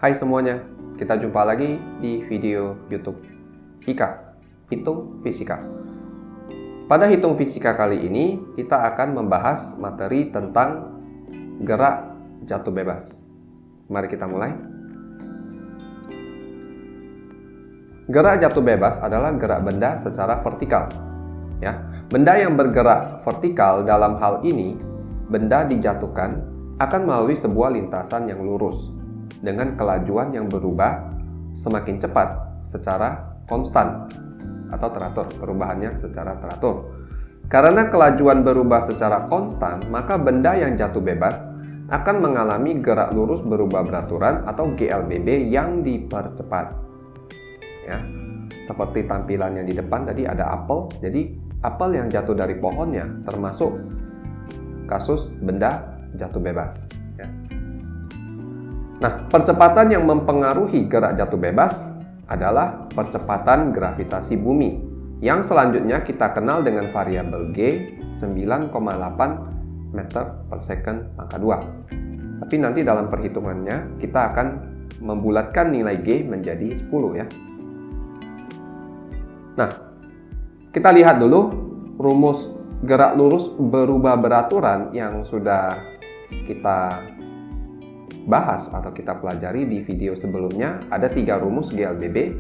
Hai semuanya, kita jumpa lagi di video YouTube Ika, Hitung Fisika. Pada Hitung Fisika kali ini, kita akan membahas materi tentang gerak jatuh bebas. Mari kita mulai. Gerak jatuh bebas adalah gerak benda secara vertikal. Ya, benda yang bergerak vertikal dalam hal ini, benda dijatuhkan akan melalui sebuah lintasan yang lurus dengan kelajuan yang berubah semakin cepat secara konstan atau teratur, perubahannya secara teratur. Karena kelajuan berubah secara konstan, maka benda yang jatuh bebas akan mengalami gerak lurus berubah beraturan atau GLBB yang dipercepat. Ya, seperti tampilannya di depan tadi ada apel, jadi apel yang jatuh dari pohonnya termasuk kasus benda jatuh bebas. Ya. Nah, percepatan yang mempengaruhi gerak jatuh bebas adalah percepatan gravitasi bumi yang selanjutnya kita kenal dengan variabel G 9,8 meter per second pangkat 2. Tapi nanti dalam perhitungannya kita akan membulatkan nilai G menjadi 10 ya. Nah, kita lihat dulu rumus gerak lurus berubah beraturan yang sudah kita bahas atau kita pelajari di video sebelumnya. Ada 3 rumus GLBB.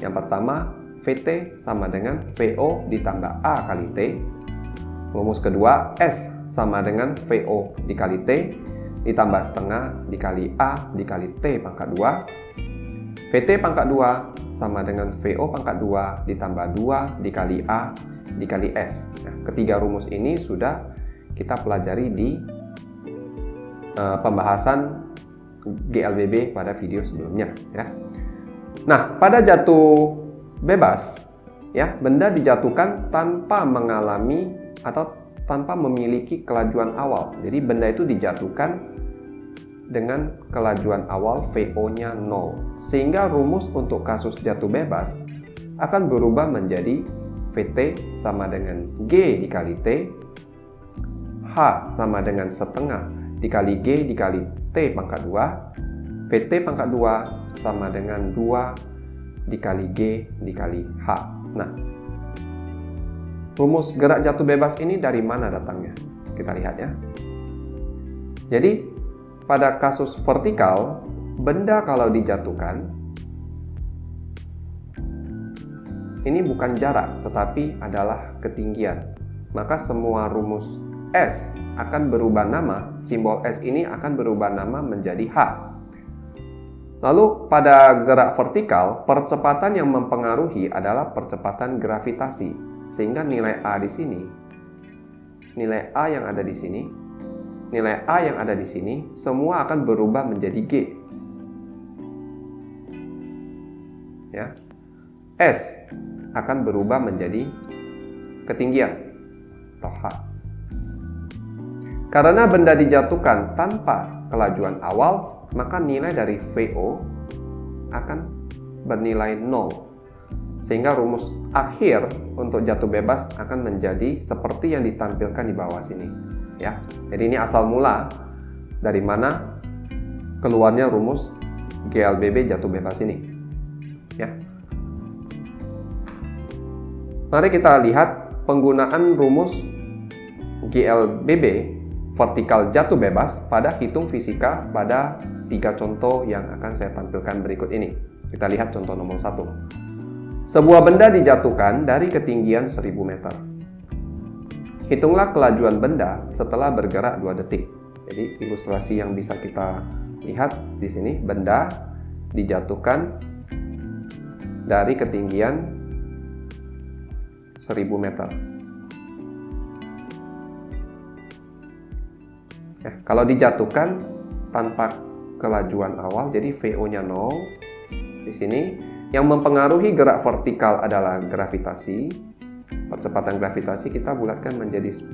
Yang pertama, VT sama dengan VO ditambah A kali T. Rumus kedua, S sama dengan VO dikali T ditambah setengah dikali A dikali T pangkat 2. VT pangkat 2 sama dengan VO pangkat 2 ditambah 2 dikali A dikali S. Nah, ketiga rumus ini sudah kita pelajari di pembahasan GLBB pada video sebelumnya ya. Nah, pada jatuh bebas ya, benda dijatuhkan tanpa mengalami atau tanpa memiliki kelajuan awal. Jadi benda itu dijatuhkan dengan kelajuan awal VO-nya 0. Sehingga rumus untuk kasus jatuh bebas akan berubah menjadi VT sama dengan G dikali T, H sama dengan setengah dikali G dikali T pangkat 2, VT pangkat 2 sama dengan 2 dikali G dikali H. Nah, rumus gerak jatuh bebas ini dari mana datangnya? Kita lihat ya. Jadi, pada kasus vertikal, benda kalau dijatuhkan, ini bukan jarak, tetapi adalah ketinggian. Maka semua rumus S akan berubah nama, simbol S ini akan berubah nama menjadi H. Lalu pada gerak vertikal, percepatan yang mempengaruhi adalah percepatan gravitasi. Sehingga nilai A di sini, nilai A yang ada di sini, nilai A yang ada di sini, semua akan berubah menjadi G. Ya. S akan berubah menjadi ketinggian atau H. Karena benda dijatuhkan tanpa kelajuan awal, maka nilai dari VO akan bernilai 0. Sehingga rumus akhir untuk jatuh bebas akan menjadi seperti yang ditampilkan di bawah sini. Ya. Jadi ini asal mula dari mana keluarnya rumus GLBB jatuh bebas ini. Ya. Mari kita lihat penggunaan rumus GLBB vertikal jatuh bebas pada hitung fisika pada 3 contoh yang akan saya tampilkan berikut ini. Kita lihat contoh nomor 1. Sebuah benda dijatuhkan dari ketinggian 1000 meter. Hitunglah kelajuan benda setelah bergerak 2 detik. Jadi ilustrasi yang bisa kita lihat di sini, benda dijatuhkan dari ketinggian 1000 meter. Ya, kalau dijatuhkan tanpa kelajuan awal, jadi VO-nya 0. Di sini yang mempengaruhi gerak vertikal adalah gravitasi. Percepatan gravitasi kita bulatkan menjadi 10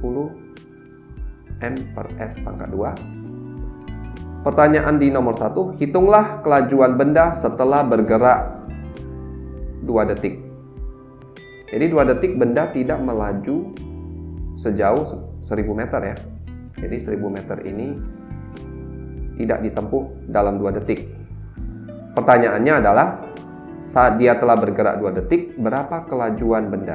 M per S pangkat 2. Pertanyaan di nomor 1, hitunglah kelajuan benda setelah bergerak 2 detik. Jadi 2 detik benda tidak melaju sejauh 1000 meter ya. Jadi 1000 meter ini tidak ditempuh dalam 2 detik. Pertanyaannya adalah, saat dia telah bergerak 2 detik, berapa kelajuan benda?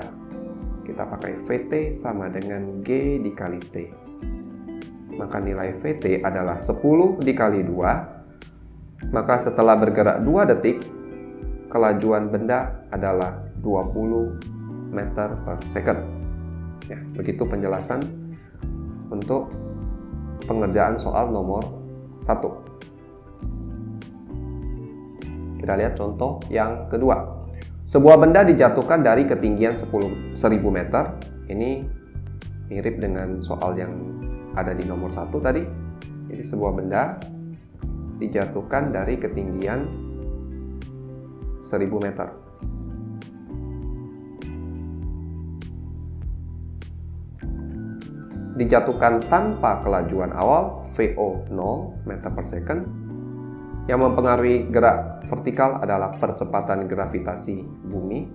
Kita pakai VT sama dengan G dikali T. Maka nilai VT adalah 10 dikali 2. Maka setelah bergerak 2 detik, kelajuan benda adalah 20 meter per second. Ya, begitu penjelasan untuk pengerjaan soal nomor 1. Kita lihat contoh yang kedua. Sebuah benda dijatuhkan dari ketinggian 1000 meter. Ini mirip dengan soal yang ada di nomor 1 tadi. Jadi sebuah benda dijatuhkan dari ketinggian 1000 meter. Dijatuhkan tanpa kelajuan awal, VO 0 meter per second. Yang mempengaruhi gerak vertikal adalah percepatan gravitasi bumi.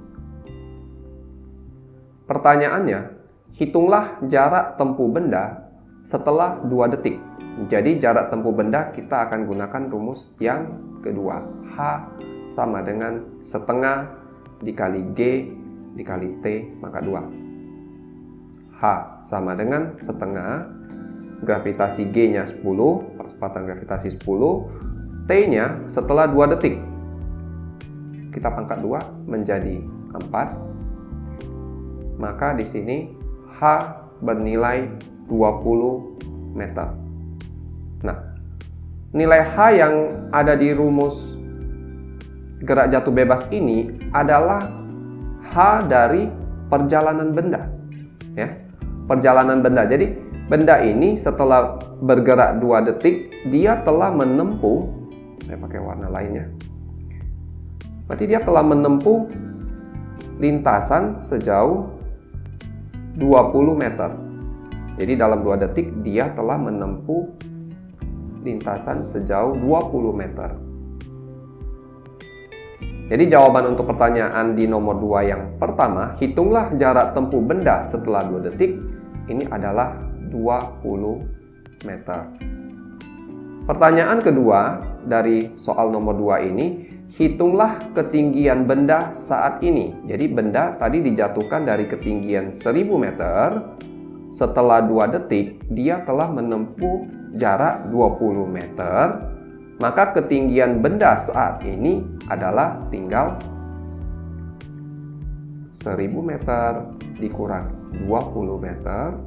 Pertanyaannya, hitunglah jarak tempuh benda setelah 2 detik. Jadi jarak tempuh benda kita akan gunakan rumus yang kedua. H sama dengan setengah dikali G dikali T maka 2. H sama dengan setengah, gravitasi G-nya 10, percepatan gravitasi 10, T-nya setelah 2 detik. Kita pangkat 2 menjadi 4. Maka di sini H bernilai 20 meter. Nah, nilai H yang ada di rumus gerak jatuh bebas ini adalah H dari perjalanan benda. Ya, perjalanan benda. Jadi benda ini setelah bergerak 2 detik, dia telah menempuh, saya pakai warna lainnya, berarti dia telah menempuh lintasan sejauh 20 meter. Jadi dalam 2 detik dia telah menempuh lintasan sejauh 20 meter. Jadi jawaban untuk pertanyaan di nomor 2 yang pertama, hitunglah jarak tempuh benda setelah 2 detik, ini adalah 20 meter. Pertanyaan kedua dari soal nomor 2 ini, hitunglah ketinggian benda saat ini. Jadi benda tadi dijatuhkan dari ketinggian 1000 meter, setelah 2 detik dia telah menempuh jarak 20 meter. Maka ketinggian benda saat ini adalah tinggal 1000 meter dikurang 20 meter.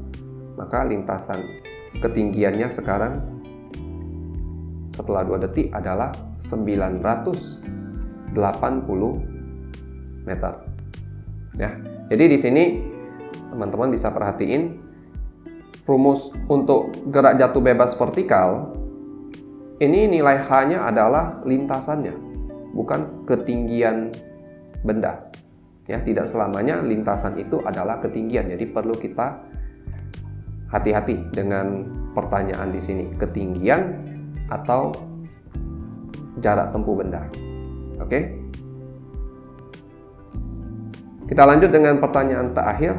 Maka lintasan ketinggiannya sekarang setelah 2 detik adalah 980 meter. Ya, jadi di sini teman-teman bisa perhatiin rumus untuk gerak jatuh bebas vertikal. Ini nilai H-nya adalah lintasannya, bukan ketinggian benda. Ya, tidak selamanya lintasan itu adalah ketinggian. Jadi perlu kita hati-hati dengan pertanyaan di sini, ketinggian atau jarak tempuh benda. Oke? Kita lanjut dengan pertanyaan terakhir.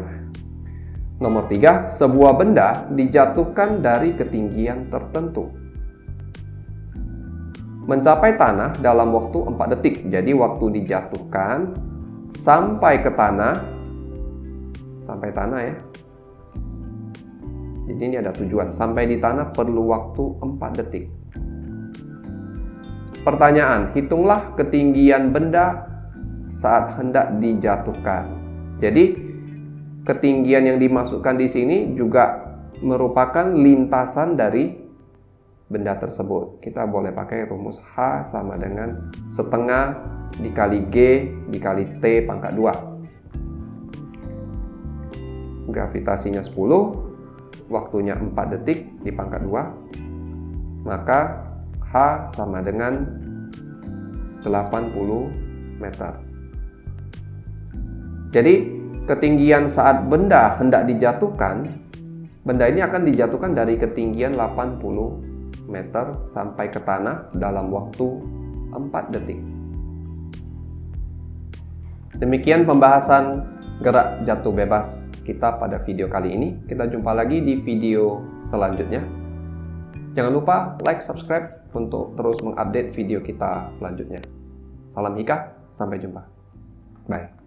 Nomor 3, sebuah benda dijatuhkan dari ketinggian tertentu. Mencapai tanah dalam waktu 4 detik. Jadi waktu dijatuhkan sampai ke tanah, ya. Jadi ini ada tujuan, sampai di tanah perlu waktu 4 detik. Pertanyaan, hitunglah ketinggian benda saat hendak dijatuhkan. Jadi ketinggian yang dimasukkan di sini juga merupakan lintasan dari benda tersebut. Kita boleh pakai rumus H sama dengan setengah dikali G dikali T pangkat 2. Gravitasinya 10, waktunya 4 detik di pangkat 2. Maka H sama dengan 80 meter. Jadi ketinggian saat benda hendak dijatuhkan, benda ini akan dijatuhkan dari ketinggian 80 meter sampai ke tanah dalam waktu 4 detik. Demikian pembahasan gerak jatuh bebas kita pada video kali ini. Kita jumpa lagi di video selanjutnya. Jangan lupa like, subscribe untuk terus mengupdate video kita selanjutnya. Salam Hika, sampai jumpa. Bye.